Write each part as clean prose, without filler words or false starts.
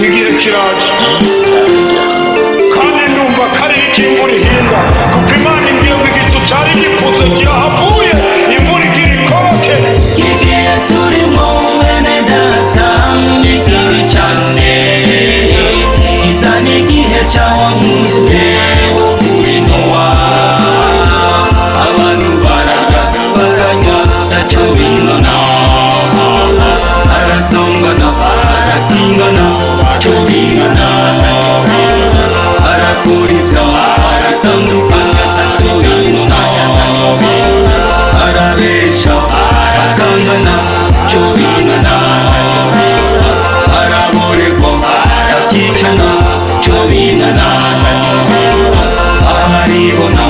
igihe kiraje kandi numva kari ikimvura ihinda kuko Imana imbwira ngo igicu cari gipfutse kirahavuye imvura igira ikoke. Igihe turimo bene data ni kibi cane, gisa n'igihe cawa mwuzure wo muri Nowa. Abantu bararya taco binona, arasongana arasingana taco binona, arakora ivyaha aratandukana taco binona, araresha arakangana taco binona, araborerwa arakicana taco binona, aribona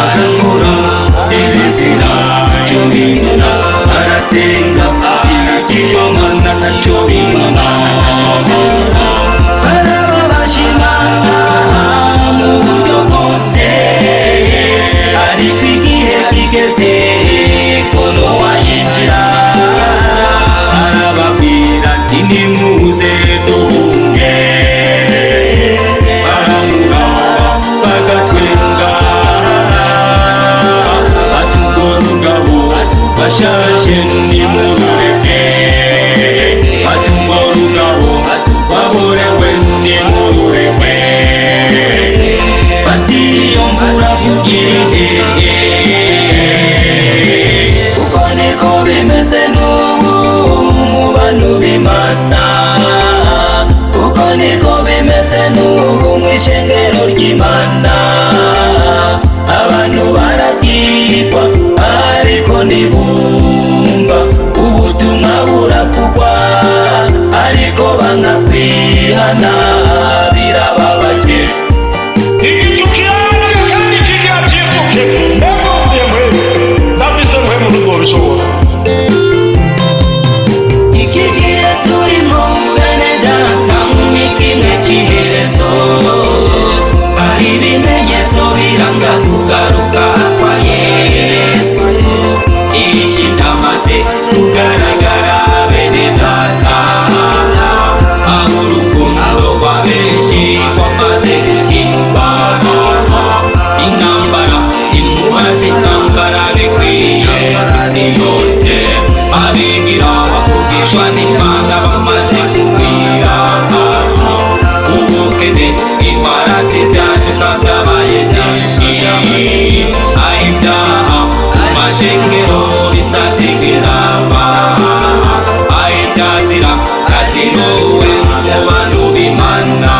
agakora ibizira taco binona, arasenga ibigirwamana taco binona. Barababashimana mu buryo bwose, ariko igihe kigeze ko Nowa yinjira, arababwira ati nimuze duhunge. Baramuraba bagatwenga, ati urwo rugabo bashaje nimurureke, ati urwo rugabo baborewe nimurureke, bati iyo mvura vugira intege. Uko niko bimeze n'ubu mu bantu b'Imana, uko niko bimeze n'ubu mw'ishengero ry'Imana. Abantu barabwirwa ariko ntibumva, ubutumwa buravugwa ariko banga kwihana, birababaje. Igicu kiraje kandi kigira cyisuke, ndavuye mwe ndabize mwe muzobishobora. Iki gihe turimo bene data ni kimwe c'iherezo, hari ibimenyetso biranga kugaruka kwa Yesu. Ishi ndamaze kugaragara bene data, aho urukundo rwa benshi rwamaze guhimbaza. Intambara inkuba z'intambara bikwiye kw'isi yose, abigira bavugishwa n'Imana bamaze kugwira. Ubukene indwara z'ivyaduka vyabaye vyinshi, ibyaha mu mashengero bisasiga inama, ivyazira vyazirowe mu bantu b'Imana.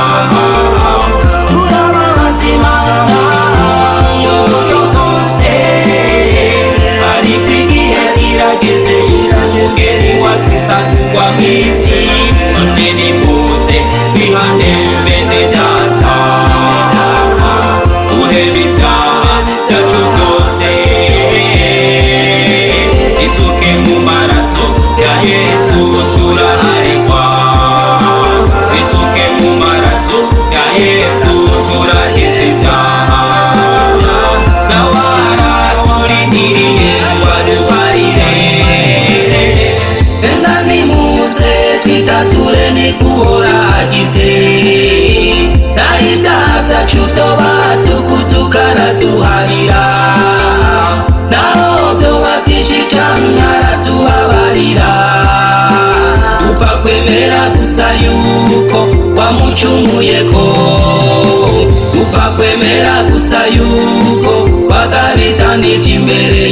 Turababazimana mu buryo bwose, ariko igihe kirageze umugeni wa Kristo atugwa mw'isi. None nimuze twihane bene data, duhebe ivyaha vyacu vyose, isuke mu maraso ya Yesu turaharirwa, isuke mu maraso ya Yesu turakiza ivyaha. Nawe araturindiriye ngo aduharire, enda nimuze twitature nikuhora agize, naho ivyaha vyacu vyoba tukutuka araduharira, naho vyoba vyinshi canke aratubabarira. Upfa kwemera gusa yuko wamucumuyeko, upfa kwemera gusa yuko wagabitanije imbere